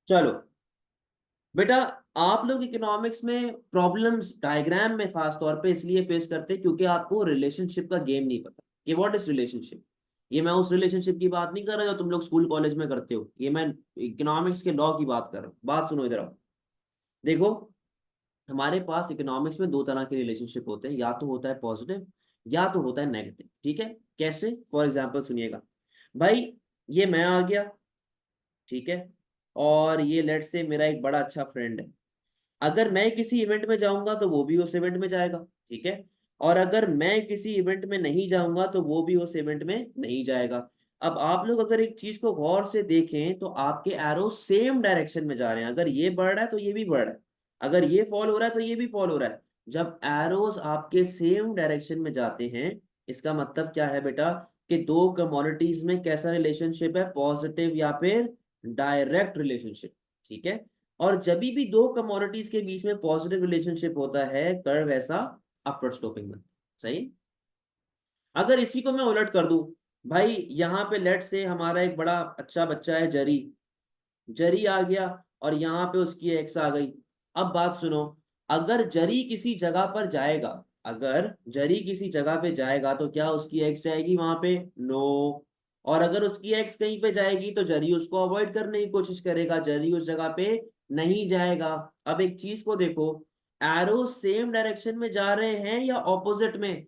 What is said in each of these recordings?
चलो बेटा, आप लोग इकोनॉमिक्स में प्रॉब्लम्स डायग्राम में खास तौर पे इसलिए फेस करते हैं क्योंकि आपको रिलेशनशिप का गेम नहीं पता कि व्हाट इज रिलेशनशिप। ये मैं उस रिलेशनशिप की बात नहीं कर रहा जो तुम लोग स्कूल कॉलेज में करते हो, ये मैं इकोनॉमिक्स के लॉ की बात कर रहा हूँ। बात सुनो इधर आओ। देखो, हमारे पास इकोनॉमिक्स में दो तरह के रिलेशनशिप होते हैं, या तो होता है पॉजिटिव या तो होता है नेगेटिव। ठीक है, कैसे? फॉर एग्जाम्पल सुनिएगा भाई, ये मैं आ गया, ठीक है, और ये लेट से मेरा एक बड़ा अच्छा फ्रेंड है। अगर मैं किसी इवेंट में जाऊंगा तो वो भी उस इवेंट में जाएगा, ठीक है, और अगर मैं किसी इवेंट में नहीं जाऊंगा तो वो भी उस इवेंट में नहीं जाएगा। अब आप लोग अगर एक चीज को गौर से देखें तो आपके एरो सेम डायरेक्शन में जा रहे हैं। अगर ये बढ़ रहा है तो ये भी बढ़ रहा है, अगर ये फॉल हो रहा है तो ये भी फॉल हो रहा है। जब एरोस आपके सेम डायरेक्शन में जाते हैं, इसका मतलब क्या है बेटा कि दो कमोडिटीज में कैसा रिलेशनशिप है, पॉजिटिव या फिर डायरेक्ट रिलेशनशिप। ठीक है, और जब भी दो कमोडिटीज के बीच में पॉजिटिव रिलेशनशिप होता है, कर्व ऐसा अपवर्ड स्लोपिंग बनता है। सही। अगर इसी को मैं उलट कर दूं, भाई यहाँ पे लेट से हमारा एक बड़ा अच्छा बच्चा है जरी, जरी आ गया और यहाँ पे उसकी एक्स आ गई। अब बात सुनो, अगर जरी किसी जगह पर जाएगा, अगर जरी किसी जगह पे जाएगा तो क्या उसकी एक्स जाएगी वहां पे? नो। और अगर उसकी एक्स कहीं पे जाएगी तो जरी उसको अवॉइड करने की कोशिश करेगा, जरी उस जगह पे नहीं जाएगा। अब एक चीज को देखो, एरोज सेम डायरेक्शन में जा रहे हैं या ऑपोजिट में?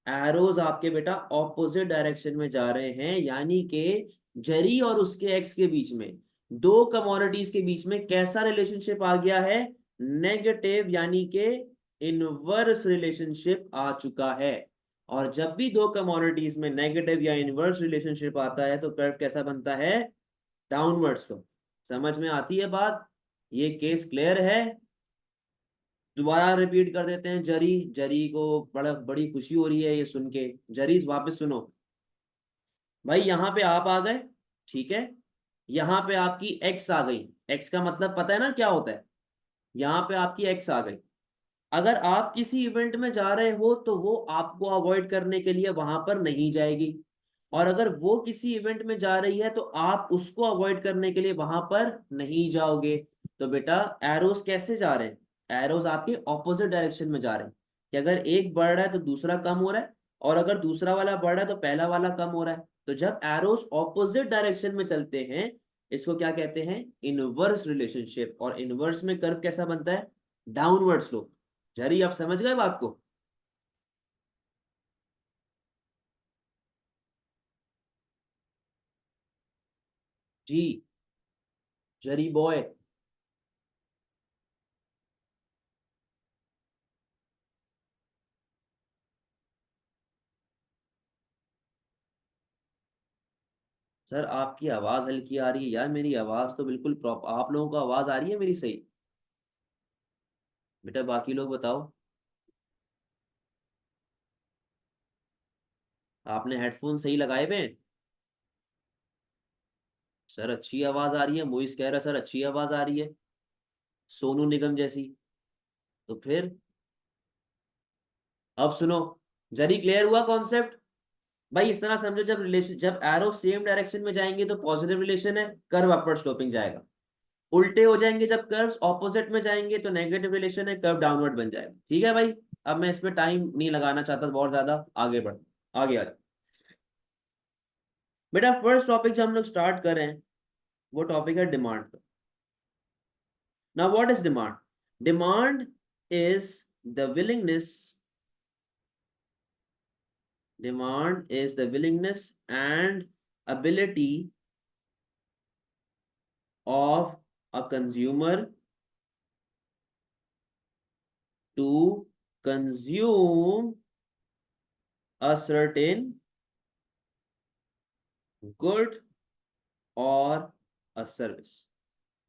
एरोज आपके बेटा ऑपोजिट डायरेक्शन में जा रहे हैं, यानी कि जरी और उसके एक्स के बीच में, दो कमोडिटीज के बीच में कैसा रिलेशनशिप आ गया है? नेगेटिव, यानी कि इनवर्स रिलेशनशिप आ चुका है। और जब भी दो कमोडिटीज में नेगेटिव या इनवर्स रिलेशनशिप आता है तो कर्व कैसा बनता है? Downward slope. समझ में आती है बात? ये केस क्लियर है? दोबारा रिपीट कर देते हैं। जरी, जरी को बड़ा बड़ी खुशी हो रही है ये सुन के। जरी वापस सुनो भाई, यहाँ पे आप आ गए, ठीक है, यहाँ पे आपकी एक्स आ गई। एक्स का मतलब पता है ना क्या होता है? यहाँ पे आपकी एक्स आ गई। अगर आप किसी इवेंट में जा रहे हो तो वो आपको अवॉइड करने के लिए वहां पर नहीं जाएगी, और अगर वो किसी इवेंट में जा रही है तो आप उसको अवॉइड करने के लिए वहां पर नहीं जाओगे। तो बेटा एरोस कैसे जा रहे हैं? एरोस आपके ऑपोजिट डायरेक्शन में जा रहे हैं, कि अगर एक बढ़ रहा है तो दूसरा कम हो रहा है, और अगर दूसरा वाला बढ़ रहा है तो पहला वाला कम हो रहा है। तो जब एरोस ऑपोजिट डायरेक्शन में चलते हैं, इसको क्या कहते हैं? Inverse relationship. और इनवर्स में कर्व कैसा बनता है? Downward slope. जरी आप समझ गए बात को? जी, जरी बॉय। सर आपकी आवाज हल्की आ रही है यार, मेरी आवाज तो बिल्कुल प्रॉपर, आप लोगों को आवाज आ रही है मेरी सही? बेटा बाकी लोग बताओ, आपने हेडफोन सही लगाए हुए हैं? सर अच्छी आवाज आ रही है, मोइस कह रहा है सर अच्छी आवाज आ रही है, सोनू निगम जैसी। तो फिर अब सुनो, जरी क्लियर हुआ कॉन्सेप्ट? भाई इस तरह समझो, जब रिलेशन, जब एरो सेम डायरेक्शन में जाएंगे तो पॉजिटिव रिलेशन है, कर्व अपवर्ड स्लोपिंग जाएगा। उल्टे हो जाएंगे, जब कर्व्स ऑपोजिट में जाएंगे तो नेगेटिव रिलेशन है, कर्व डाउनवर्ड बन जाएगा। ठीक है भाई, अब मैं इसमें टाइम नहीं लगाना चाहता बहुत ज्यादा, आगे बढ़, आगे आ जाओ। बेटा फर्स्ट टॉपिक जो हम लोग स्टार्ट कर रहे हैं वो टॉपिक है डिमांड का। Now what is demand? Demand is the willingness, demand is the willingness and ability of a consumer to consume a certain good or a service.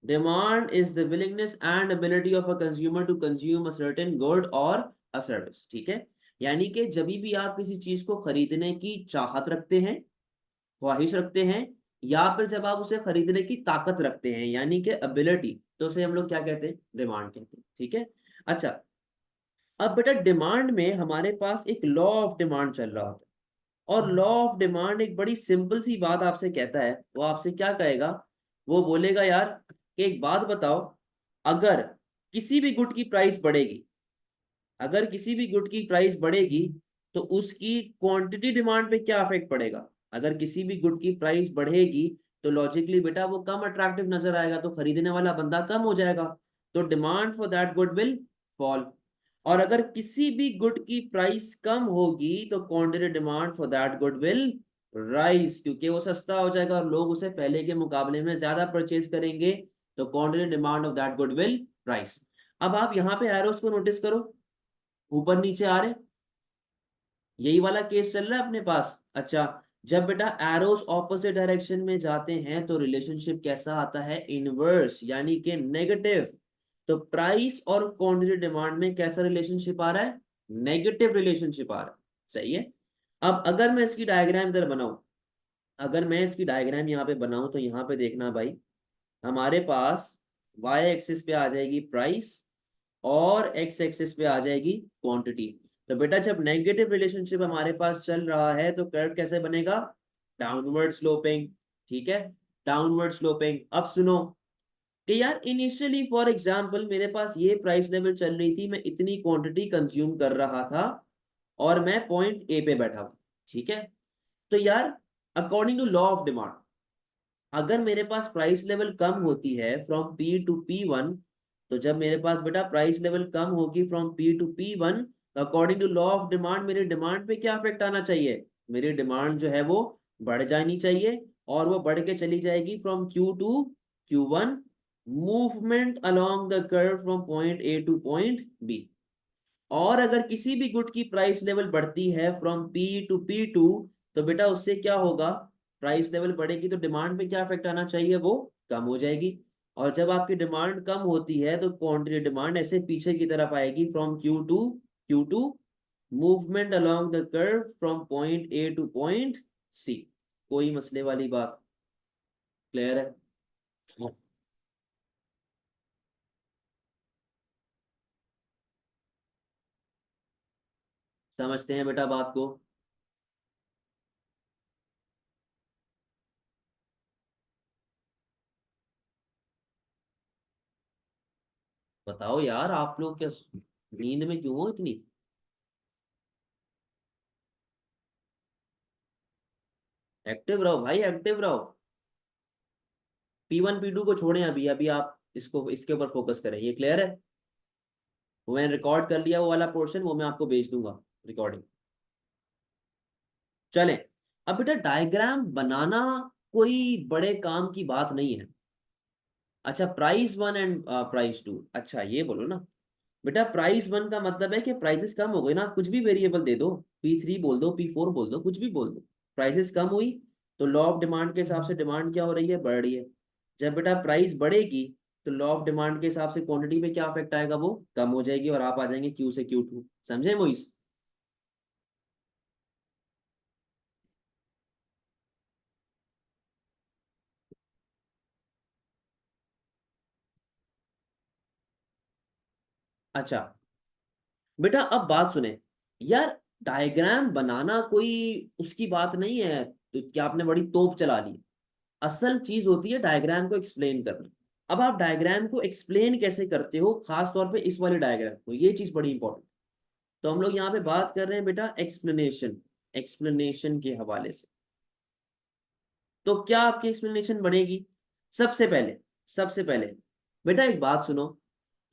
Demand is the willingness and ability of a consumer to consume a certain good or a service. ठीक है, यानी कि जब भी आप किसी चीज को खरीदने की चाहत रखते हैं, ख्वाहिश रखते हैं, या फिर जब आप उसे खरीदने की ताकत रखते हैं यानी कि एबिलिटी, तो उसे हम लोग क्या कहते हैं? डिमांड कहते हैं। ठीक है, अच्छा, अब बेटा डिमांड में हमारे पास एक लॉ ऑफ डिमांड चल रहा होता है, और लॉ ऑफ डिमांड एक बड़ी सिंपल सी बात आपसे कहता है। वो आपसे क्या कहेगा? वो बोलेगा यार कि एक बात बताओ, अगर किसी भी गुड की प्राइस बढ़ेगी, अगर किसी भी गुड की प्राइस बढ़ेगी तो उसकी क्वांटिटी डिमांड पे क्या इफेक्ट पड़ेगा? अगर किसी भी गुड की प्राइस बढ़ेगी तो लॉजिकली बेटा वो कम अट्रैक्टिव नजर आएगा, तो खरीदने वाला बंदा कम हो जाएगा, तो demand for that good will fall. और अगर किसी भी गुड की प्राइस कम होगी तो quantity demand for that good will rise, क्योंकि वो सस्ता हो जाएगा और लोग उसे पहले के मुकाबले में ज्यादा परचेज करेंगे, तो quantity demand of that good will rise. अब आप यहाँ पे एरोस को नोटिस करो, ऊपर नीचे आ रहे, यही वाला केस चल रहा है अपने पास। अच्छा, जब बेटा एरोस ऑपोजिट डायरेक्शन में जाते हैं तो रिलेशनशिप कैसा आता है? इनवर्स, यानी कि नेगेटिव। तो प्राइस और क्वांटिटी डिमांड में कैसा रिलेशनशिप आ रहा है? नेगेटिव रिलेशनशिप आ रहा है। सही है। अब अगर मैं इसकी डायग्राम इधर बनाऊं, अगर मैं इसकी डायग्राम यहाँ पे बनाऊं तो यहाँ पे देखना भाई, हमारे पास y एक्सिस पे आ जाएगी प्राइस और x एक्सिस पे आ जाएगी क्वांटिटी। तो बेटा जब नेगेटिव रिलेशनशिप हमारे पास चल रहा है तो कर्व कैसे बनेगा? Downward sloping. ठीक है, डाउनवर्ड स्लोपिंग। अब सुनो कि यार इनिशियली फॉर एग्जांपल मेरे पास ये प्राइस लेवल चल रही थी, मैं इतनी क्वांटिटी कंज्यूम कर रहा था और मैं पॉइंट ए पे बैठा हूं। ठीक है, तो यार according to law of demand, अगर मेरे पास प्राइस लेवल कम होती है from P to P one, तो जब मेरे पास बेटा प्राइस लेवल कम होगी from P to P one, according to law of demand मेरी डिमांड पे क्या इफेक्ट आना चाहिए? मेरी डिमांड जो है वो बढ़ जानी चाहिए, और वो बढ़ के चली जाएगी from Q to Q one, movement along the curve from point A to point B. और अगर किसी भी गुड की प्राइस लेवल बढ़ती है from P to P two, तो बेटा उससे क्या होगा? प्राइस लेवल बढ़ेगी तो डिमांड पे क्या इफेक्ट आना चाहिए? वो कम हो जाएगी। और जब आपकी डिमांड कम होती है तो क्वांटिटी डिमांड ऐसे पीछे की तरफ आएगी from Q two, movement along the curve from point A to point C. कोई मसले वाली बात? क्लियर है? समझते हैं बेटा बात को? बताओ यार, आप लोग क्या नींद में क्यों हो इतनी? एक्टिव रहो भाई, एक्टिव रहो। P1 P2 को छोड़ें, अभी अभी आप इसको, इसके ऊपर फोकस करें। ये क्लियर है? वो मैंने रिकॉर्ड कर लिया वो वाला पोर्शन, वो मैं आपको भेज दूंगा रिकॉर्डिंग। चलें, अब बेटा डायग्राम बनाना कोई बड़े काम की बात नहीं है। अच्छा, price one and price two, अच्छा ये बोलो ना बेटा, प्राइस वन का मतलब है कि प्राइसेस कम हो गई ना, कुछ भी वेरिएबल दे दो, P3 बोल दो, P4 बोल दो, कुछ भी बोल दो, प्राइसेस कम हुई तो लॉ ऑफ डिमांड के हिसाब से डिमांड क्या हो रही है? बढ़ रही है। जब बेटा प्राइस बढ़ेगी तो लॉ ऑफ डिमांड के हिसाब से क्वांटिटी पे क्या इफेक्ट आएगा? वो कम हो जाएगी और आप आ जाएंगे क्यू से क्यू टू। समझे मोइस? अच्छा बेटा, अब बात सुने यार, डायग्राम बनाना कोई उसकी बात नहीं है तो क्या आपने बड़ी तोप चला ली? असल चीज होती है डायग्राम को एक्सप्लेन करना। अब आप डायग्राम को एक्सप्लेन कैसे करते हो, खास तौर पे इस वाले डायग्राम को, ये चीज बड़ी इंपॉर्टेंट। तो हम लोग यहाँ पे बात कर रहे हैं बेटा एक्सप्लेनेशन, एक्सप्लेनेशन के हवाले से। तो क्या आपकी एक्सप्लेनेशन बनेगी? सबसे पहले, सबसे पहले बेटा एक बात सुनो,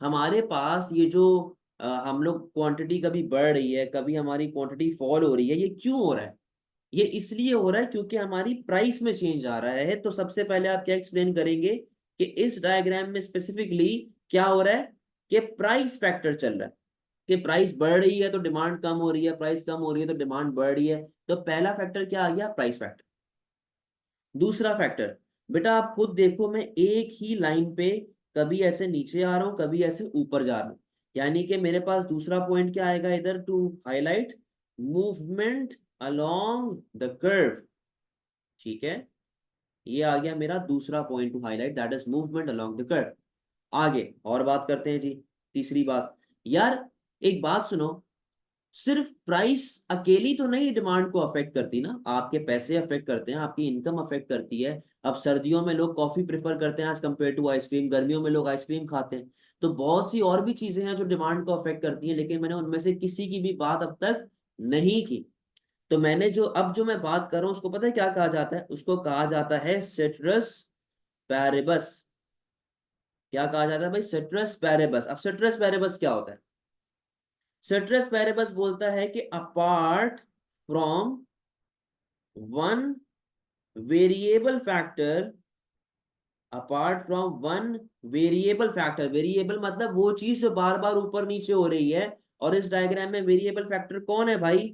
हमारे पास ये जो हम लोग क्वांटिटी कभी बढ़ रही है, कभी हमारी क्वांटिटी फॉल हो रही है, ये क्यों हो रहा है? ये इसलिए हो रहा है क्योंकि हमारी प्राइस में चेंज आ रहा है। तो सबसे पहले आप क्या एक्सप्लेन करेंगे कि इस डायग्राम में स्पेसिफिकली क्या हो रहा है? कि प्राइस फैक्टर चल रहा है, कि प्राइस बढ़ रही है तो डिमांड कम हो रही है, प्राइस कम हो रही है तो डिमांड बढ़ रही है। तो पहला फैक्टर क्या आ गया? Price factor. दूसरा फैक्टर, बेटा आप खुद देखो, मैं एक ही लाइन पे कभी ऐसे नीचे आ रहा हूं, कभी ऐसे ऊपर जा रहा हूं, यानी कि मेरे पास दूसरा पॉइंट क्या आएगा इधर to highlight? Movement along the curve. ठीक है, ये आ गया मेरा दूसरा point to highlight, that is movement along the curve. आगे और बात करते हैं जी। तीसरी बात, यार एक बात सुनो, सिर्फ प्राइस अकेली तो नहीं डिमांड को अफेक्ट करती ना, आपके पैसे अफेक्ट करते हैं, आपकी इनकम अफेक्ट करती है। अब सर्दियों में लोग कॉफी प्रेफर करते हैं एज कम्पेयर टू आइसक्रीम, गर्मियों में लोग आइसक्रीम खाते हैं। तो बहुत सी और भी चीजें हैं जो डिमांड को अफेक्ट करती हैं, लेकिन मैंने उनमें से किसी की भी बात अब तक नहीं की। तो मैंने जो मैं बात कर रहा हूँ उसको पता है क्या कहा जाता है? उसको कहा जाता है सिट्रस पैरेबस। क्या कहा जाता है भाई? सिट्रस पैरेबस। अब सिट्रस पैरेबस क्या होता है? सिट्रस पैरेबस बोलता है कि apart from one variable factor, apart from one variable factor, variable मतलब वो चीज जो बार बार ऊपर नीचे हो रही है, और इस डायग्राम में वेरिएबल फैक्टर कौन है भाई?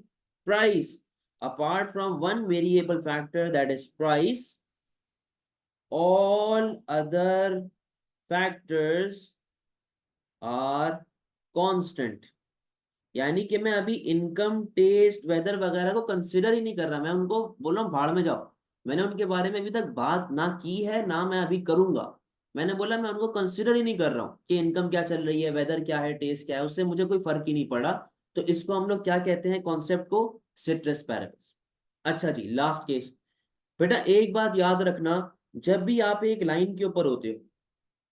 Price. Apart from one variable factor that is price, all other factors are constant. यानी कि मैं अभी इनकम, टेस्ट, वेदर वगैरह को कंसिडर ही नहीं कर रहा, मैं उनको बोल रहा हूँ भाड़ में जाओ। मैंने उनके बारे में अभी तक बात ना की है, ना मैं अभी करूंगा। मैंने बोला मैं उनको कंसिडर ही नहीं कर रहा हूँ कि इनकम क्या चल रही है, वेदर क्या है, टेस्ट क्या है, उससे मुझे कोई फर्क ही नहीं पड़ा। तो इसको हम लोग क्या कहते हैं कॉन्सेप्ट को? सिट्रस पैरेबस। अच्छा जी, लास्ट केस। बेटा एक बात याद रखना, जब भी आप एक लाइन के ऊपर होते हो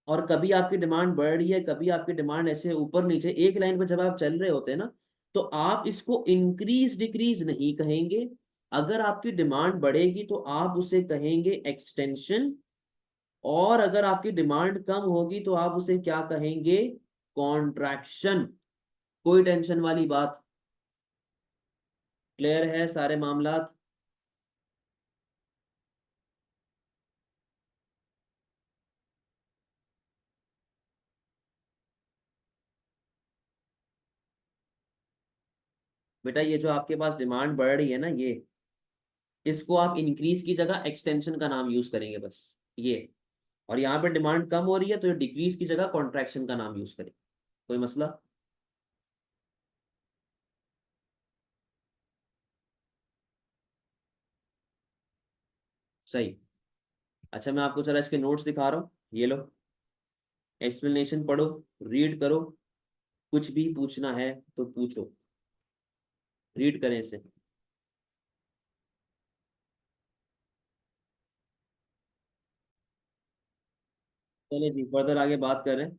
और कभी आपकी डिमांड बढ़ रही है, कभी आपकी डिमांड ऐसे ऊपर नीचे, एक लाइन पर जब आप चल रहे होते हैं ना, तो आप इसको इंक्रीज डिक्रीज नहीं कहेंगे। अगर आपकी डिमांड बढ़ेगी तो आप उसे कहेंगे एक्सटेंशन, और अगर आपकी डिमांड कम होगी तो आप उसे क्या कहेंगे? कॉन्ट्रैक्शन। कोई टेंशन वाली बात? क्लियर है सारे मामला? बेटा ये जो आपके पास डिमांड बढ़ रही है ना, ये, इसको आप इंक्रीज की जगह एक्सटेंशन का नाम यूज करेंगे बस, ये। और यहाँ पे डिमांड कम हो रही है तो डिक्रीज की जगह कॉन्ट्रैक्शन का नाम यूज करें। कोई मसला? सही। अच्छा मैं आपको जरा इसके नोट्स दिखा रहा हूँ, ये लो। एक्सप्लेनेशन पढ़ो, रीड करो, कुछ भी पूछना है तो पूछो। रीड करें इसे। चलिए जी, फर्दर आगे बात करें।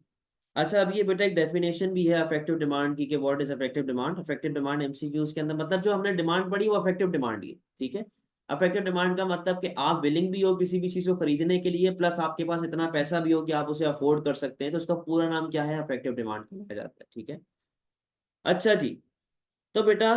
अच्छा अब ये बेटा एक डेफिनेशन भी है अफेक्टिव डिमांड की, कि what is affective demand. Affective demand MCQs के अंदर, मतलब जो हमने डिमांड पढ़ी वो अफेक्टिव डिमांड ही है, ठीक है। अफेक्टिव डिमांड का मतलब कि आप विलिंग भी हो किसी भी चीज को खरीदने के लिए, प्लस आपके पास इतना पैसा भी हो कि आप उसे अफोर्ड कर सकते हैं, तो उसका पूरा नाम क्या है? अफेक्टिव डिमांड कहलाया जाता है, ठीक है। अच्छा जी, तो बेटा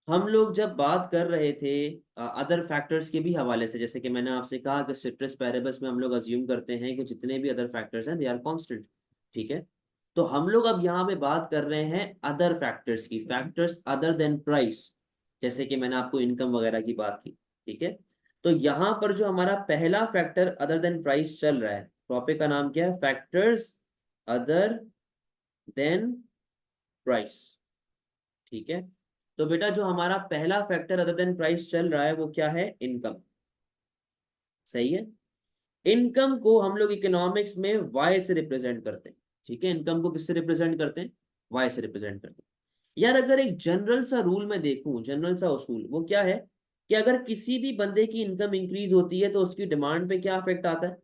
हम लोग जब बात कर रहे थे अदर फैक्टर्स के भी हवाले से, जैसे कि मैंने आपसे कहा कि सिट्रस पैरेबस में हम लोग अज्यूम करते हैं कि जितने भी अदर फैक्टर्स हैं दे आर कांस्टेंट, ठीक है। तो हम लोग अब यहाँ पे बात कर रहे हैं अदर फैक्टर्स की, फैक्टर्स अदर देन प्राइस। जैसे कि मैंने आपको इनकम वगैरह की बात की, ठीक है। तो यहाँ पर जो हमारा पहला फैक्टर अदर देन प्राइस चल रहा है, टॉपिक का नाम क्या है? फैक्टर्स अदर देन प्राइस, ठीक है। तो बेटा जो हमारा पहला फैक्टर अदर देन प्राइस चल रहा है वो क्या है? इनकम। सही है। इनकम को हम लोग इकोनॉमिक्स में वाई से रिप्रेजेंट करते हैं, ठीक है। इनकम को किससे रिप्रेजेंट करते हैं? वाई से रिप्रेजेंट करते हैं। यार अगर एक जनरल सा रूल में देखूं, जनरल सा उसूल, वो क्या है कि अगर किसी भी बंदे की इनकम इंक्रीज होती है तो उसकी डिमांड पे क्या इफेक्ट आता है?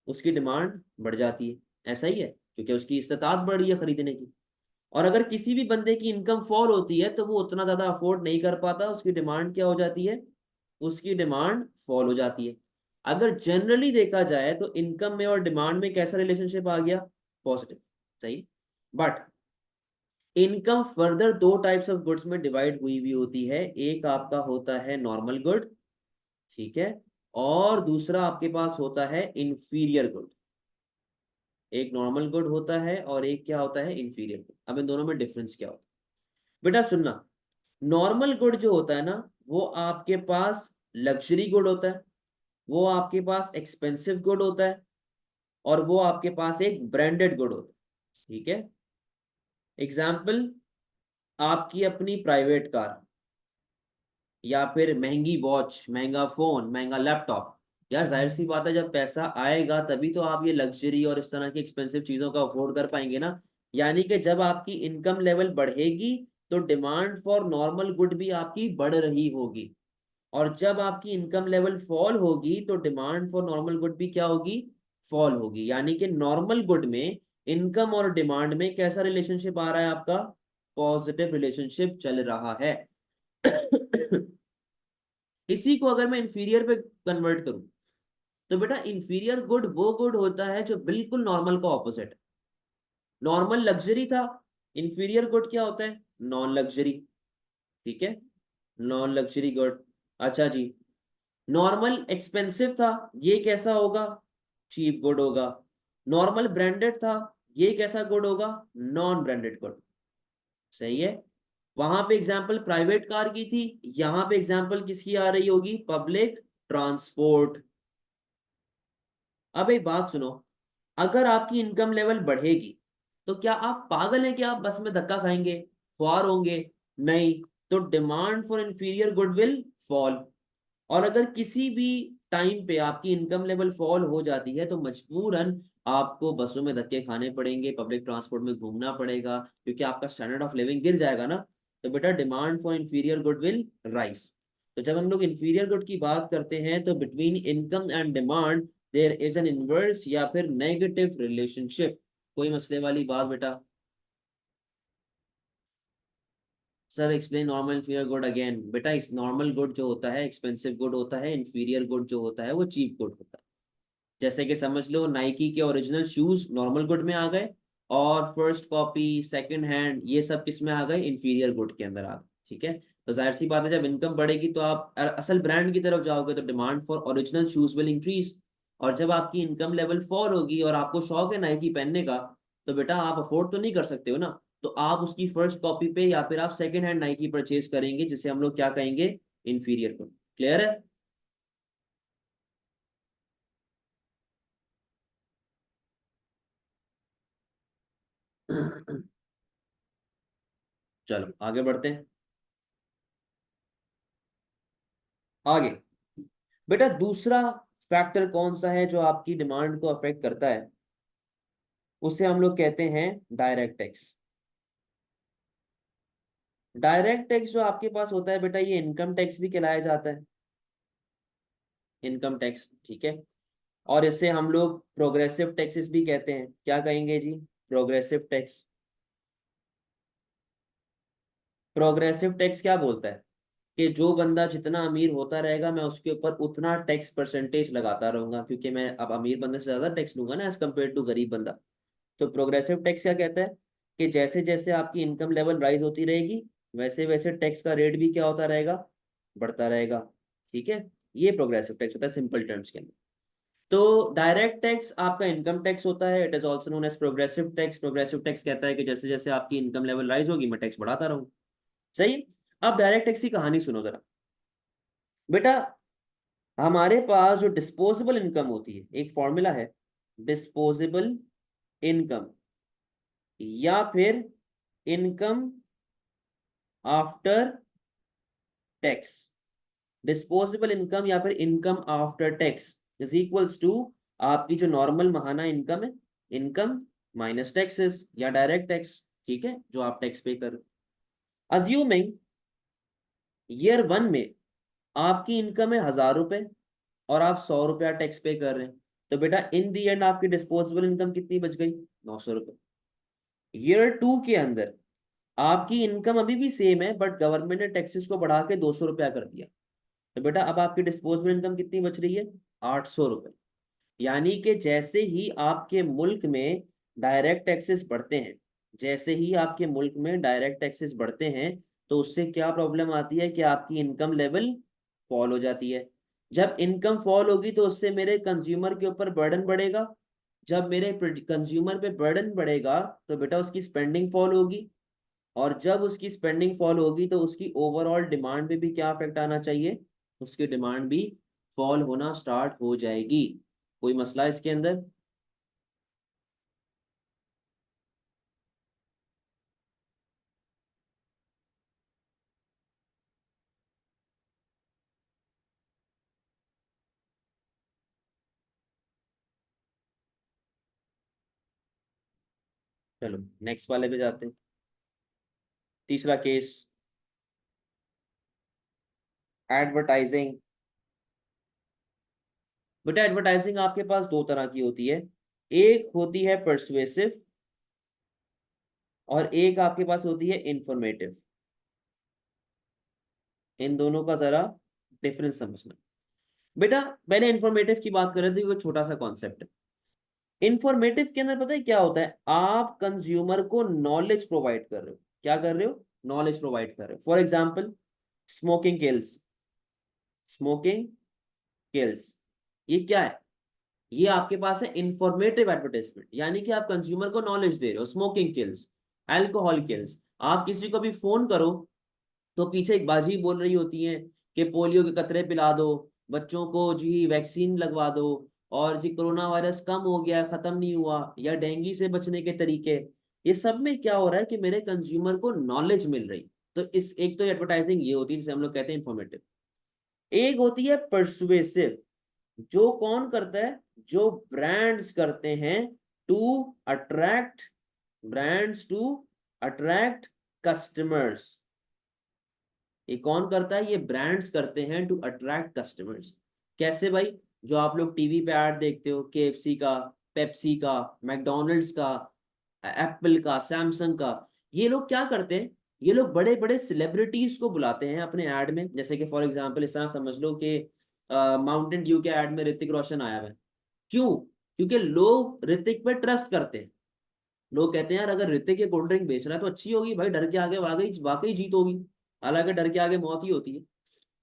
उसकी डिमांड बढ़ जाती है, ऐसा ही है, क्योंकि उसकी इस्तेताद बढ़ रही है खरीदने की। और अगर किसी भी बंदे की इनकम फॉल होती है तो वो उतना ज्यादा अफोर्ड नहीं कर पाता, उसकी डिमांड क्या हो जाती है? उसकी डिमांड फॉल हो जाती है। अगर जनरली देखा जाए तो इनकम में और डिमांड में कैसा रिलेशनशिप आ गया? पॉजिटिव। सही। बट इनकम फर्दर दो टाइप्स ऑफ गुड्स में डिवाइड हुई हुई होती है। एक आपका होता है नॉर्मल गुड, ठीक है, और दूसरा आपके पास होता है इंफीरियर गुड। एक नॉर्मल गुड होता है और एक क्या होता है? Inferior good. अब इन दोनों में डिफरेंस क्या होता है? बेटा सुनना, नॉर्मल गुड जो होता है ना, वो आपके पास लग्जरी गुड होता है, वो आपके पास एक्सपेंसिव गुड होता है, और वो आपके पास एक ब्रांडेड गुड होता है, ठीक है। एग्जाम्पल, आपकी अपनी प्राइवेट कार, या फिर महंगी वॉच, महंगा फोन, महंगा लैपटॉप। यार जाहिर सी बात है, जब पैसा आएगा तभी तो आप ये लग्जरी और इस तरह की एक्सपेंसिव चीजों का अफोर्ड कर पाएंगे ना। यानी कि जब आपकी इनकम लेवल बढ़ेगी तो डिमांड फॉर नॉर्मल गुड भी आपकी बढ़ रही होगी। और जब आपकी इनकम लेवल फॉल होगी तो डिमांड फॉर नॉर्मल गुड भी क्या होगी, फॉल होगी। यानी कि नॉर्मल गुड में इनकम और डिमांड में कैसा रिलेशनशिप आ रहा है आपका, पॉजिटिव रिलेशनशिप चल रहा है। इसी को अगर मैं इंफीरियर पे कन्वर्ट करूं तो बेटा इंफीरियर गुड वो गुड होता है जो बिल्कुल नॉर्मल का ऑपोजिट है। नॉर्मल लग्जरी था, इंफीरियर गुड क्या होता है, नॉन लग्जरी। ठीक है, नॉन लग्जरी गुड। अच्छा जी, नॉर्मल एक्सपेंसिव था, ये कैसा होगा, चीप गुड होगा। नॉर्मल ब्रांडेड था, ये कैसा गुड होगा, नॉन ब्रांडेड गुड। सही है। वहां पे एग्जांपल प्राइवेट कार की थी, यहां पे एग्जांपल किसकी आ रही होगी, पब्लिक ट्रांसपोर्ट। अब एक बात सुनो, अगर आपकी इनकम लेवल बढ़ेगी तो क्या आप पागल हैं कि आप बस में धक्का खाएंगे, ख्वार होंगे, नहीं। तो demand for inferior good will fall. और अगर किसी भी टाइम पे आपकी इनकम लेवल फॉल हो जाती है तो मजबूरन आपको बसों में धक्के खाने पड़ेंगे, पब्लिक ट्रांसपोर्ट में घूमना पड़ेगा, क्योंकि आपका स्टैंडर्ड ऑफ लिविंग गिर जाएगा ना। तो बेटा demand for inferior good will rise. तो जब हम लोग इंफीरियर गुड की बात करते हैं तो between income and demand there is an inverse या फिर नेगेटिव रिलेशनशिप। कोई मसले वाली बात बेटा। Sir explain normal inferior good again. बेटा इस नॉर्मल गुड जो होता है एक्सपेंसिव गुड होता है, इंफीरियर गुड जो होता है वो चीप गुड होता है। जैसे कि समझ लो नाइकी के ओरिजिनल शूज नॉर्मल गुड में आ गए, और फर्स्ट कॉपी सेकंड हैंड ये सब किस में आ गए, इंफीरियर गुड के अंदर आ गए। ठीक है, तो जाहिर सी बात है जब इनकम बढ़ेगी तो आप असल ब्रांड की तरफ जाओगे, तो demand for original shoes will increase. और जब आपकी इनकम लेवल फॉल होगी और आपको शौक है नाइकी पहनने का, तो बेटा आप अफोर्ड तो नहीं कर सकते हो ना, तो आप उसकी फर्स्ट कॉपी पे या फिर आप सेकंड हैंड नाइकी परचेज करेंगे, जिसे हम लोग क्या कहेंगे, इंफीरियर गुड। क्लियर है। चलो आगे बढ़ते हैं। आगे बेटा दूसरा फैक्टर कौन सा है जो आपकी डिमांड को अफेक्ट करता है, उसे हम लोग कहते हैं डायरेक्ट टैक्स। डायरेक्ट टैक्स जो आपके पास होता है बेटा, ये इनकम टैक्स भी कहलाया जाता है, इनकम टैक्स। ठीक है, और इसे हम लोग प्रोग्रेसिव टैक्सेस भी कहते हैं। क्या कहेंगे जी, प्रोग्रेसिव टैक्स। प्रोग्रेसिव टैक्स क्या बोलता है कि जो बंदा जितना अमीर होता रहेगा मैं उसके ऊपर उतना टैक्स परसेंटेज लगाता रहूंगा, क्योंकि मैं अब अमीर बंदे से ज्यादा टैक्स लूंगा ना एज कम्पेयर टू गरीब बंदा। तो प्रोग्रेसिव टैक्स क्या कहता है कि जैसे जैसे आपकी इनकम लेवल राइज होती रहेगी वैसे वैसे टैक्स का रेट भी क्या होता रहेगा, बढ़ता रहेगा। ठीक है, ये प्रोग्रेसिव टैक्स होता है सिंपल टर्म्स के अंदर। तो डायरेक्ट टैक्स आपका इनकम टैक्स होता है, it is also known as progressive tax. Progressive tax कहता है कि जैसे जैसे आपकी इनकम लेवल राइज होगी मैं टैक्स बढ़ाता रहूँ। सही है? अब डायरेक्ट टैक्स की कहानी सुनो जरा बेटा। हमारे पास जो डिस्पोजेबल इनकम होती है, एक फॉर्मूला है, डिस्पोजेबल इनकम या फिर income after tax. Disposable income या फिर income after tax is equals to आपकी जो नॉर्मल महाना इनकम है, इनकम माइनस टैक्सेस या डायरेक्ट टैक्स। ठीक है, जो आप टैक्स पे कर, अज्यूमिंग ईयर वन में आपकी इनकम है 1,000 रुपए और आप 100 रुपया टैक्स पे कर रहे हैं, तो बेटा इन दी एंड आपकी डिस्पोजेबल इनकम कितनी बच गई, 900 रुपए। ईयर टू के अंदर आपकी इनकम अभी भी सेम है बट गवर्नमेंट ने टैक्सेस को बढ़ा के 200 रुपया कर दिया, तो बेटा अब आपकी डिस्पोजेबल इनकम कितनी बच रही है, 800 रुपए। यानी कि जैसे ही आपके मुल्क में डायरेक्ट टैक्सेस बढ़ते हैं, जैसे ही आपके मुल्क में डायरेक्ट टैक्सेस बढ़ते हैं, तो उससे क्या प्रॉब्लम आती है कि आपकी इनकम लेवल फॉल हो जाती है। जब इनकम फॉल होगी तो उससे मेरे कंज्यूमर के ऊपर बर्डन बढ़ेगा। जब मेरे कंज्यूमर पे बर्डन बढ़ेगा तो बेटा उसकी स्पेंडिंग फॉल होगी, और जब उसकी स्पेंडिंग फॉल होगी तो उसकी ओवरऑल डिमांड पे भी क्या इफेक्ट आना चाहिए, उसकी डिमांड भी फॉल होना स्टार्ट हो जाएगी। कोई मसला इसके अंदर। चलो नेक्स्ट वाले पे जाते हैं। तीसरा केस एडवर्टाइजिंग। बेटा एडवर्टाइजिंग आपके पास दो तरह की होती है, एक होती है परसुएसिव और एक आपके पास होती है इंफॉर्मेटिव। इन दोनों का जरा डिफरेंस समझना। बेटा पहले इंफॉर्मेटिव की बात कर रहे थे, कोई छोटा सा कॉन्सेप्ट है। इंफॉर्मेटिव के अंदर पता है क्या होता है, आप कंज्यूमर को नॉलेज प्रोवाइड कर रहे हो। क्या कर रहे हो, नॉलेज प्रोवाइड कर रहे हो। For example smoking kills, smoking kills, ये क्या है, ये आपके पास है इंफॉर्मेटिव एडवर्टाइजमेंट, यानी कि आप कंज्यूमर को नॉलेज दे रहे हो। स्मोकिंग किल्स, अल्कोहल किल्स, आप किसी को भी फोन करो तो पीछे एक बाजी बोल रही होती है कि पोलियो के कतरे पिला दो, बच्चों को जी वैक्सीन लगवा दो, और जी कोरोना वायरस कम हो गया खत्म नहीं हुआ, या डेंगू से बचने के तरीके। ये सब में क्या हो रहा है कि मेरे कंज्यूमर को नॉलेज मिल रही। तो इस एक तो एडवर्टाइजिंग ये होती है जिसे हम लोग कहते हैं इंफॉर्मेटिव। एक होती है परसुएसिव, जो कौन करता है, जो ब्रांड्स करते हैं to attract, brands to attract customers. ये कौन करता है, ये ब्रांड्स करते हैं टू अट्रैक्ट कस्टमर्स। कैसे भाई, जो आप लोग टीवी पे ऐड देखते हो, केएफसी का, पेप्सी का, मैकडोनल्ड्स का, एप्पल का, सैमसंग का, ये लोग क्या करते हैं, ये लोग बड़े बड़े सेलिब्रिटीज को बुलाते हैं अपने ऐड में। जैसे कि फॉर एग्जांपल इस तरह समझ लो कि माउंटेन ड्यू के ऐड में ऋतिक रोशन आया है। क्यों, क्योंकि लोग ऋतिक पे ट्रस्ट करते हैं। लोग कहते हैं यार अगर ऋतिक ये कोल्ड ड्रिंक बेच रहा है तो अच्छी होगी भाई, डर के आगे वाकई वाकई जीत होगी। हालांकि डर के आगे मौत ही होती है।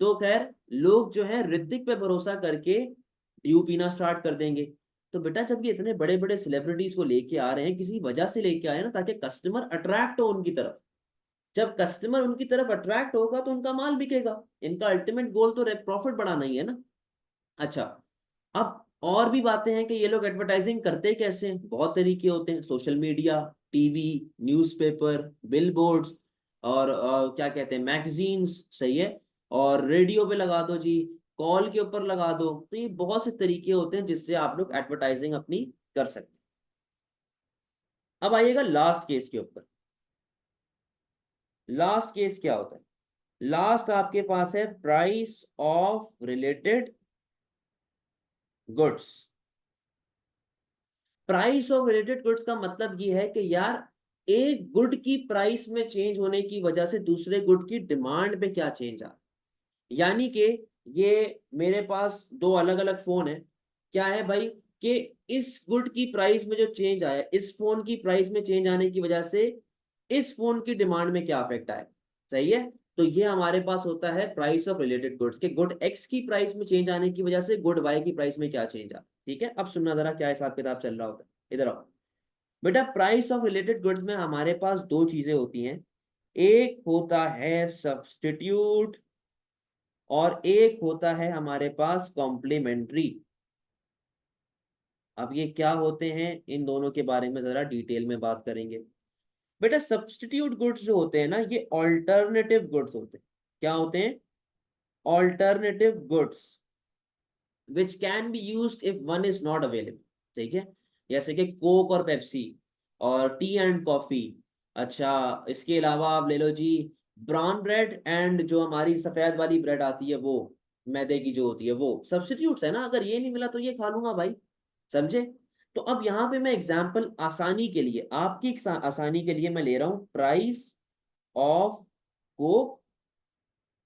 तो खैर लोग जो है ऋतिक पे भरोसा करके ड्यू पीना स्टार्ट कर देंगे। तो बेटा जब ये इतने बड़े बड़े सेलिब्रिटीज को लेके आ रहे हैं, किसी वजह से लेके आए हैं ना, ताकि कस्टमर अट्रैक्ट हो उनकी तरफ। जब कस्टमर उनकी तरफ अट्रैक्ट होगा तो उनका माल बिकेगा। इनका अल्टीमेट गोल तो प्रॉफिट बढ़ाना ही है ना। अच्छा, अब और भी बातें हैं कि ये लोग एडवर्टाइजिंग करते कैसे हैं। बहुत तरीके होते हैं, social media, TV, newspaper, billboards, और क्या कहते हैं मैगजीन्स, सही है, और रेडियो पे लगा दो जी, कॉल के ऊपर लगा दो। तो ये बहुत से तरीके होते हैं जिससे आप लोग एडवर्टाइजिंग अपनी कर सकते हैं। अब आइएगा लास्ट केस के ऊपर। लास्ट केस क्या होता है, लास्ट आपके पास है price of related goods. Price of related goods का मतलब ये है कि यार एक गुड की प्राइस में चेंज होने की वजह से दूसरे गुड की डिमांड पे क्या चेंज आ रहा है। यानी कि ये मेरे पास दो अलग अलग फोन है, क्या है भाई कि इस गुड की प्राइस में जो चेंज आया, इस फोन की प्राइस में चेंज आने की वजह से इस फोन की डिमांड में क्या इफेक्ट आएगा, सही है। तो ये हमारे पास होता है प्राइस ऑफ रिलेटेड गुड्स के गुड एक्स की प्राइस में चेंज आने की वजह से गुड वाई की प्राइस में क्या चेंज आ। ठीक है, अब सुनना जरा क्या हिसाब किताब चल रहा होता है, इधर आओ। बेटा प्राइस ऑफ रिलेटेड गुड्स में हमारे पास दो चीजें होती हैं, एक होता है सब्स्टिट्यूट और एक होता है हमारे पास कॉम्प्लीमेंट्री। अब ये क्या होते हैं, इन दोनों के बारे में जरा डिटेल में बात करेंगे। बेटा सब्स्टिट्यूट गुड्स जो होते हैं ना, ये ऑल्टरनेटिव गुड्स होते हैं। क्या होते हैं, alternative goods which can be used if one is not available. ठीक है, जैसे कि कोक और पेप्सी और टी एंड कॉफी। अच्छा, इसके अलावा आप ले लो जी ब्राउन ब्रेड एंड जो हमारी सफेद वाली ब्रेड आती है वो, मैदे की जो होती है, वो सब्स्टिट्यूट्स है ना। अगर ये नहीं मिला तो ये खा लूंगा भाई, समझे। तो अब यहाँ पे मैं एग्जांपल आसानी के लिए, आपकी आसानी के लिए मैं ले रहा हूं price of Coke,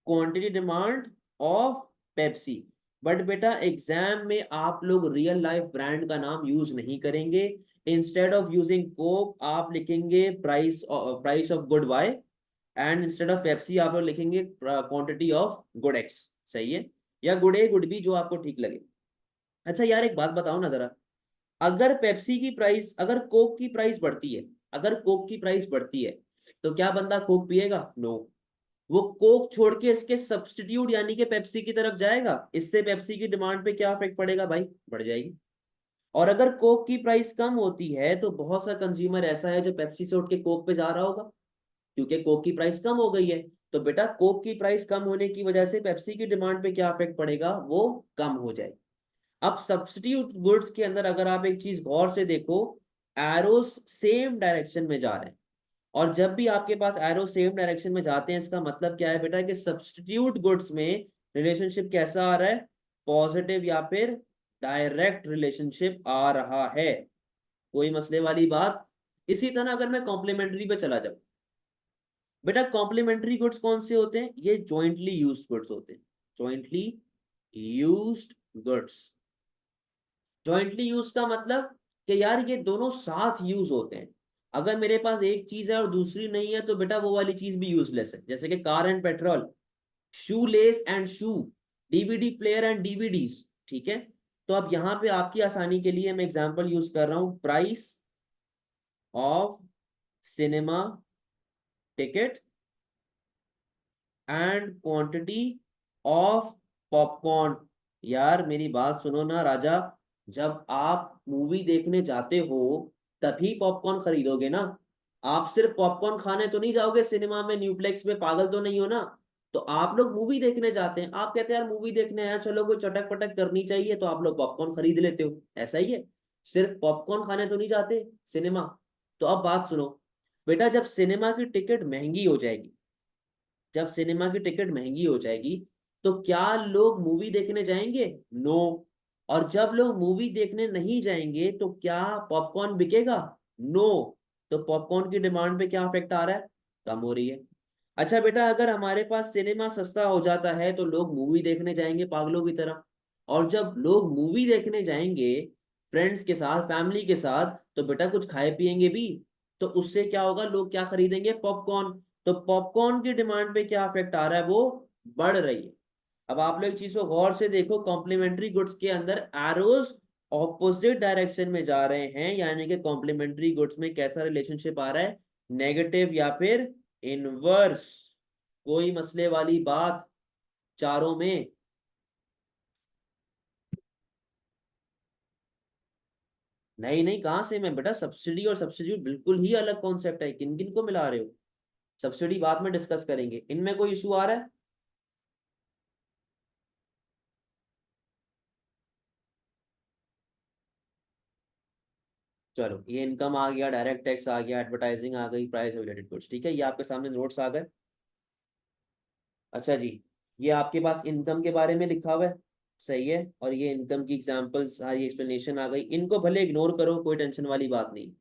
quantity demand of Pepsi. But बेटा एग्जाम में आप लोग रियल लाइफ ब्रांड का नाम यूज नहीं करेंगे। इंस्टेड ऑफ यूजिंग कोक आप लिखेंगे price, price of good Y, and instead of Pepsi आप लोग लिखेंगे क्वांटिटी ऑफ गुड एक्स, सही है, या गुड ए गुड बी, जो आपको ठीक लगे। अच्छा यार एक बात बताओ ना जरा, अगर पेप्सी की प्राइस, अगर कोक की प्राइस बढ़ती है, अगर कोक की प्राइस बढ़ती है तो क्या बंदा कोक पिएगा? नो। वो कोक छोड़ के इसके सब्स्टिट्यूट यानी कि पेप्सी की तरफ जाएगा। इससे पेप्सी की डिमांड पे क्या इफेक्ट पड़ेगा भाई? बढ़ जाएगी। और अगर कोक की प्राइस कम होती है तो बहुत सा कंज्यूमर ऐसा है जो पेप्सी से उठ के कोक पे जा रहा होगा, क्योंकि कोक की प्राइस कम हो गई है। तो बेटा कोक की प्राइस कम होने की वजह से पेप्सी की डिमांड पे क्या इफेक्ट पड़ेगा? वो कम हो जाएगी। अब सब्स्टिट्यूट गुड्स के अंदर अगर आप एक चीज गौर से देखो, एरोस सेम डायरेक्शन में जा रहे हैं। और जब भी आपके पास एरो सेम डायरेक्शन में जाते हैं, इसका मतलब क्या है बेटा कि सब्स्टिट्यूट गुड्स में रिलेशनशिप कैसा आ रहा है, पॉजिटिव या फिर डायरेक्ट रिलेशनशिप आ रहा है। कोई मसले वाली बात। इसी तरह अगर मैं कॉम्प्लीमेंट्री पे चला जाऊं, बेटा कॉम्प्लीमेंट्री गुड्स कौन से होते हैं, ये जॉइंटली यूज्ड गुड्स होते हैं। Jointly used goods, jointly use का मतलब कि यार ये दोनों साथ यूज होते हैं। अगर मेरे पास एक चीज है और दूसरी नहीं है तो बेटा वो वाली चीज भी यूजलेस है, जैसे कि car and petrol, shoe less and shoe, DVD player and DVDs. ठीक है, तो अब यहां पे आपकी आसानी के लिए मैं एग्जांपल यूज कर रहा हूं, price of cinema ticket and quantity of popcorn. यार मेरी बात सुनो ना राजा, जब आप मूवी देखने जाते हो तभी पॉपकॉर्न खरीदोगे ना। आप सिर्फ पॉपकॉर्न खाने तो नहीं जाओगे सिनेमा में, न्यूप्लेक्स में, पागल तो नहीं हो ना। तो आप लोग मूवी देखने जाते हैं, आप कहते हैं यार मूवी देखने आया, चलो कोई चटक पटक करनी चाहिए, तो आप लोग पॉपकॉर्न खरीद लेते हो, ऐसा ही है। सिर्फ पॉपकॉर्न खाने तो नहीं जाते सिनेमा। तो अब बात सुनो बेटा, जब सिनेमा की टिकट महंगी हो जाएगी, जब सिनेमा की टिकट महंगी हो जाएगी, तो क्या लोग मूवी देखने जाएंगे? नो। और जब लोग मूवी देखने नहीं जाएंगे तो क्या पॉपकॉर्न बिकेगा? नो। तो पॉपकॉर्न की डिमांड पे क्या इफेक्ट आ रहा है? कम हो रही है। अच्छा बेटा, अगर हमारे पास सिनेमा सस्ता हो जाता है तो लोग मूवी देखने जाएंगे पागलों की तरह। और जब लोग मूवी देखने जाएंगे फ्रेंड्स के साथ, फैमिली के साथ, तो बेटा कुछ खाए पिएंगे भी। तो उससे क्या होगा, लोग क्या खरीदेंगे? पॉपकॉर्न। तो पॉपकॉर्न की डिमांड पे क्या इफेक्ट आ रहा है? वो बढ़ रही है। अब आप लोग चीज को गौर से देखो, कॉम्प्लीमेंट्री गुड्स के अंदर एरोज ऑपोजिट डायरेक्शन में जा रहे हैं, यानी कि कॉम्प्लीमेंट्री गुड्स में कैसा रिलेशनशिप आ रहा है, नेगेटिव या फिर इनवर्स। कोई मसले वाली बात चारों में? नहीं नहीं, कहां से मैं बेटा, सब्सिडी और सब्सिड्यूट बिल्कुल ही अलग कॉन्सेप्ट है, किन किन को मिला रहे हो? सब्सिडी बाद में डिस्कस करेंगे, इनमें कोई इशू आ रहा है? चलो, ये इनकम आ गया, डायरेक्ट टैक्स आ गया, एडवर्टाइजिंग आ गई, प्राइस रिलेटेड गुड्स, ठीक है, ये आपके सामने नोट्स आ गए। अच्छा जी, ये आपके पास इनकम के बारे में लिखा हुआ है, सही है, और ये इनकम की एग्जांपल्स सारी एक्सप्लेनेशन आ गई, इनको भले इग्नोर करो, कोई टेंशन वाली बात नहीं,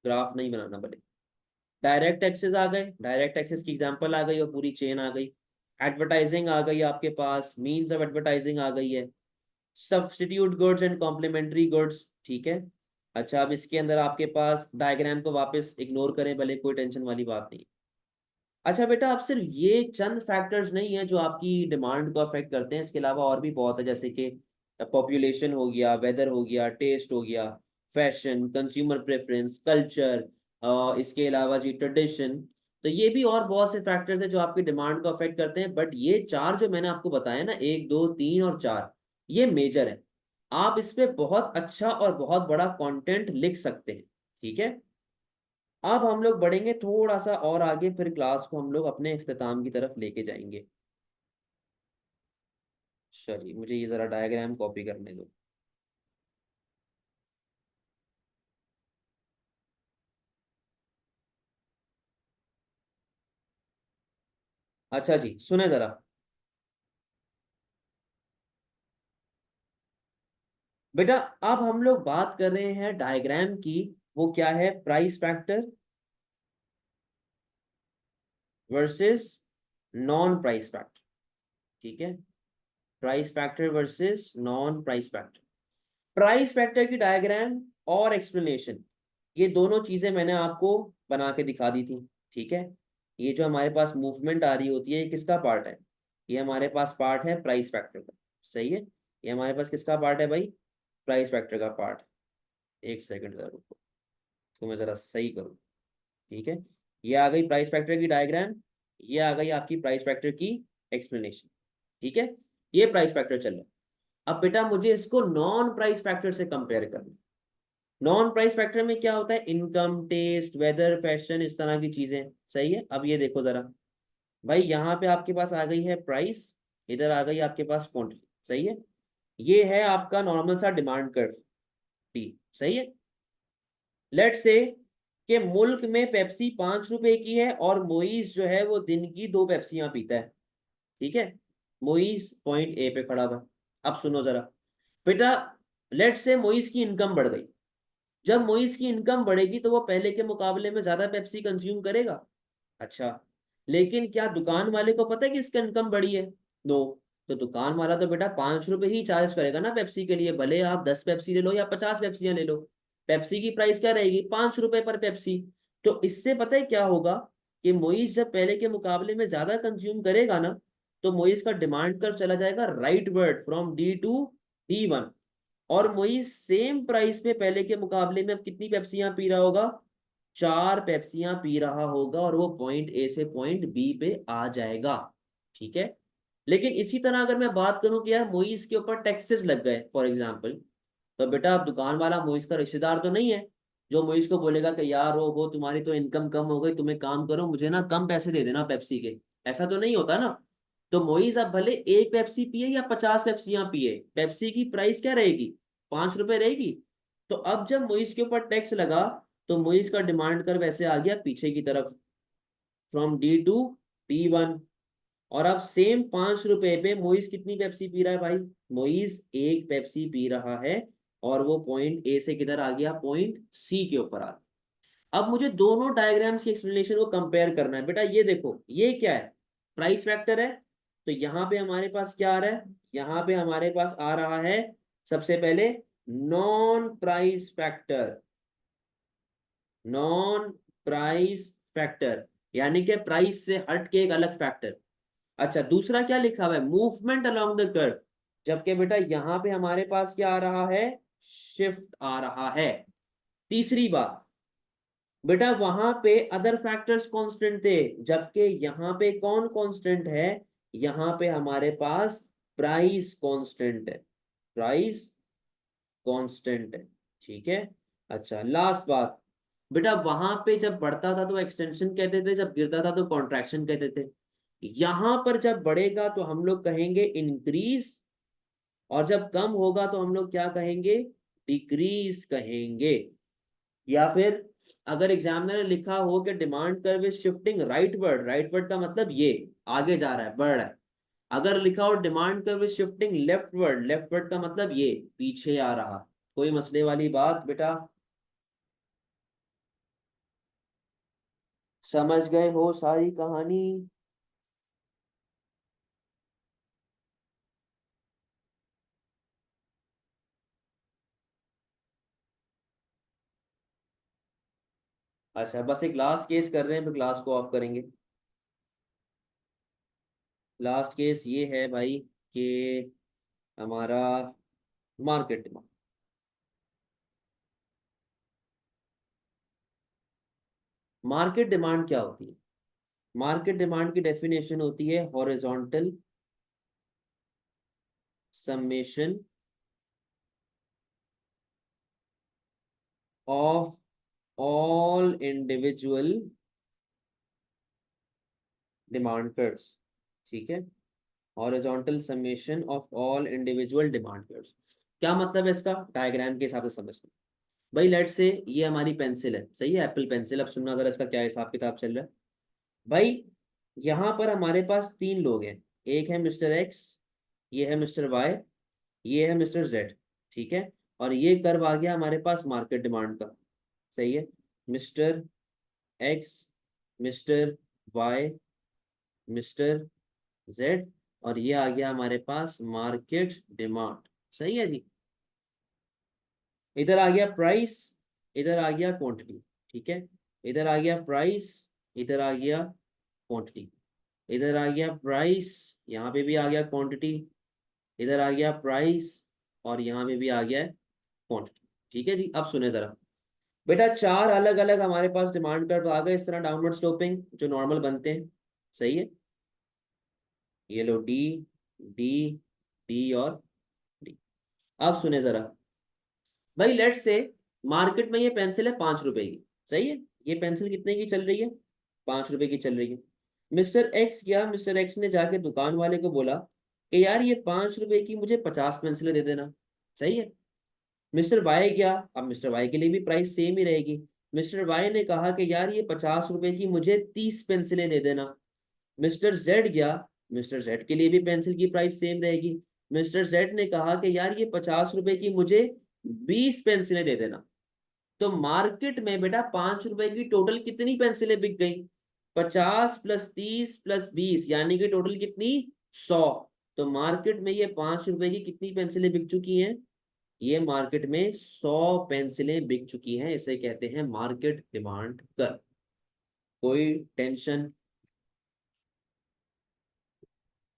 ग्राफ नहीं बनाना भले। डायरेक्ट टैक्सेस आ गए, डायरेक्ट टैक्सेस की एग्जांपल आ गई और पूरी चेन आ गई। एडवर्टाइजिंग आ गई आपके पास, मीन्स ऑफ एडवर्टाइजिंग आ गई है। Substitute goods and complementary goods, ठीक है। अच्छा, अब इसके अंदर आपके पास डायग्राम को वापस इग्नोर करें भले, कोई टेंशन वाली बात नहीं। अच्छा बेटा, अब सिर्फ ये चंद फैक्टर्स नहीं है जो आपकी डिमांड को अफेक्ट करते हैं, इसके अलावा और भी बहुत है, जैसे कि पॉपुलेशन हो गया, वेदर हो गया, टेस्ट हो गया, फैशन, कंज्यूमर प्रेफरेंस, कल्चर, इसके अलावा जी ट्रेडिशन। तो ये भी और बहुत से फैक्टर्स हैं जो आपकी डिमांड को अफेक्ट करते हैं, बट ये चार जो मैंने आपको बताया ना, एक दो तीन और चार, ये मेजर है। आप इस पे बहुत अच्छा और बहुत बड़ा कंटेंट लिख सकते हैं, ठीक है। अब हम लोग बढ़ेंगे थोड़ा सा और आगे, फिर क्लास को हम लोग अपने इख्तिताम की तरफ लेके जाएंगे। चलिए, मुझे ये जरा डायग्राम कॉपी करने दो। अच्छा जी, सुने जरा। बेटा, अब हम लोग बात कर रहे हैं डायग्राम की, वो क्या है, price factor versus non price factor, ठीक है। Price factor versus non price factor. Price factor की डायग्राम और एक्सप्लेनेशन, ये दोनों चीजें मैंने आपको बना के दिखा दी थी, ठीक है। ये जो हमारे पास मूवमेंट आ रही होती है, ये किसका पार्ट है? ये हमारे पास पार्ट है प्राइस फैक्टर का, सही है। ये हमारे पास किसका पार्ट है भाई? प्राइस फैक्टर का पार्ट। एक सेकंड जरा रुको, इसको मैं जरा सही करूँ, ठीक है। ये आ गई प्राइस फैक्टर की डायग्राम, ये आ गई आपकी प्राइस फैक्टर की एक्सप्लेनेशन, ठीक है। ये प्राइस फैक्टर चल रहा है। अब बेटा मुझे इसको नॉन प्राइस फैक्टर से कंपेयर करना। नॉन प्राइस फैक्टर में क्या होता है? इनकम, टेस्ट, वेदर, फैशन, इस तरह की चीजें, सही है। अब ये देखो जरा भाई, यहाँ पे आपके पास आ गई है प्राइस, इधर आ गई आपके पास क्वांटिटी, सही है। ये है आपका नॉर्मल सा डिमांड कर्व टी, सही है। लेट से कि मुल्क में पेप्सी 5 रुपए की है और मोइस जो है वो दिन की 2 पेप्सियां पीता है, ठीक है। मोइस पॉइंट ए पे खड़ा हुआ। अब सुनो जरा बेटा, लेट से मोइस की इनकम बढ़ गई। जब मोइस की इनकम बढ़ेगी तो वो पहले के मुकाबले में ज्यादा पेप्सी कंज्यूम करेगा। अच्छा, लेकिन क्या दुकान वाले को पता है कि इसका इनकम बढ़ी है? नो। तो दुकान वाला तो बेटा 5 रुपए ही चार्ज करेगा ना पेप्सी के लिए, भले आप 10 पेप्सी ले लो या 50 पेप्सियां ले लो। पेप्सी की प्राइस क्या रहेगी? 5 रुपए पर पेप्सी। तो इससे पता है क्या होगा कि मोइस जब पहले के मुकाबले में ज्यादा कंज्यूम करेगा ना, तो मोइस का डिमांड कर्व चला जाएगा right word from D to D1। और मोइस सेम प्राइस पे पहले के मुकाबले में अब कितनी पेप्सियां पी रहा होगा? 4 पेप्सियां पी रहा होगा और वो पॉइंट ए से पॉइंट बी पे आ जाएगा, ठीक है। लेकिन इसी तरह अगर मैं बात करूं कि यार मोइस के ऊपर टैक्सेस लग गए फॉर एग्जांपल, तो बेटा अब दुकान वाला मोइस का रिश्तेदार तो नहीं है जो मोइस को बोलेगा कि यार वो तुम्हारी तो इनकम कम हो गई, तुम एक काम करो मुझे ना कम पैसे दे देना पेप्सी के। ऐसा तो नहीं होता ना। तो मोइस अब भले एक पेप्सी पिए या 50 पेप्सियां पिए, पेप्सी की प्राइस क्या रहेगी? 5 रुपए रहेगी। तो अब जब मोइस के ऊपर टैक्स लगा तो मोइस का डिमांड कर वैसे आ गया पीछे की तरफ फ्रॉम D to D1। और अब सेम 5 रुपए पे मोइस कितनी पेप्सी पी रहा है भाई? मोइस एक पेप्सी पी रहा है और वो पॉइंट ए से किधर आ गया? पॉइंट सी के ऊपर आ गया। अब मुझे दोनों डायग्राम्स की एक्सप्लेनेशन को कंपेयर करना है। बेटा ये देखो, ये क्या है? प्राइस फैक्टर है। तो यहाँ पे हमारे पास क्या आ रहा है? यहाँ पे हमारे पास आ रहा है सबसे पहले non price factor. Non price factor यानी कि प्राइस से हट के एक अलग फैक्टर। अच्छा, दूसरा क्या लिखा हुआ है? Movement along the curve. जबकि बेटा यहां पे हमारे पास क्या आ रहा है? शिफ्ट आ रहा है। तीसरी बात, बेटा वहां पे अदर फैक्टर्स कांस्टेंट थे, जबकि यहां पे कौन कांस्टेंट है? यहां पे हमारे पास प्राइस कांस्टेंट है। प्राइस कांस्टेंट है, ठीक है। अच्छा, लास्ट बात, बेटा वहां पे जब बढ़ता था तो एक्सटेंशन कहते थे, जब गिरता था तो कॉन्ट्रैक्शन कहते थे। यहां पर जब बढ़ेगा तो हम लोग कहेंगे इंक्रीज, और जब कम होगा तो हम लोग क्या कहेंगे? डिक्रीज कहेंगे। या फिर अगर एग्जामिनर ने लिखा हो कि demand curve is shifting rightward, rightward का मतलब ये आगे जा रहा है, बढ़ रहा है। अगर लिखा हो demand curve is shifting leftward, leftward का मतलब ये पीछे आ रहा। कोई मसले वाली बात बेटा? समझ गए हो सारी कहानी? अच्छा, बस एक लास्ट केस कर रहे हैं फिर क्लास को ऑफ करेंगे। लास्ट केस ये है भाई कि हमारा मार्केट डिमांड। मार्केट डिमांड क्या होती है? मार्केट डिमांड की डेफिनेशन होती है horizontal summation of all individual demand curves, ठीक है। Horizontal summation of all individual demand curves. क्या मतलब है इसका? डायग्राम के हिसाब से समझना। भाई लेट से ये हमारी पेंसिल है, सही है, एप्पल पेंसिल। अब सुनना जरा इसका क्या हिसाब किताब चल रहा है। भाई यहाँ पर हमारे पास 3 लोग हैं। एक है मिस्टर एक्स, ये है मिस्टर वाई, ये है मिस्टर जेड, ठीक है। और ये कर्व आ गया हमारे पास मार्केट डिमांड का, सही है। Mister X, mister Y, mister Z, और ये आ गया हमारे पास मार्केट डिमांड, सही है जी। इधर आ गया प्राइस, इधर आ गया क्वांटिटी, ठीक है। इधर आ गया प्राइस, इधर आ गया क्वांटिटी, इधर आ गया प्राइस, यहाँ पे भी आ गया क्वांटिटी, इधर आ गया प्राइस, और यहाँ पे भी आ गया क्वांटिटी, ठीक है जी। अब सुने जरा बेटा, 4 अलग अलग हमारे पास डिमांड कर्व आ गए इस तरह डाउनवर्ड स्लोपिंग जो नॉर्मल बनते हैं, सही है। ये लो डी, डी, डी और डी। अब सुने जरा भाई, लेट से मार्केट में ये पेंसिल है 5 रुपए की, सही है। ये पेंसिल कितने की चल रही है? 5 रुपए की चल रही है। मिस्टर एक्स क्या, मिस्टर एक्स ने जाके दुकान वाले को बोला कि यार ये 5 रुपए की मुझे 50 पेंसिलें दे देना, सही है। मिस्टर वाई क्या, अब मिस्टर वाई के लिए भी प्राइस सेम ही रहेगी। मिस्टर वाई ने कहा कि यार ये 50 रुपए की मुझे 30 पेंसिलें दे देना। मिस्टर जेड गया, मिस्टर जेड के लिए भी पेंसिल की प्राइस सेम रहेगी। मिस्टर जेड ने कहा कि यार ये 50 रुपए की मुझे 20 पेंसिलें दे देना। तो मार्केट में बेटा 5 रुपए की टोटल कितनी पेंसिलें बिक गई? 50 + 30 + 20 यानी कि टोटल कितनी? 100। तो मार्केट में ये 5 रुपए की कितनी पेंसिलें बिक चुकी हैं? ये मार्केट में 100 पेंसिलें बिक चुकी हैं। इसे कहते हैं मार्केट डिमांड कर। कोई टेंशन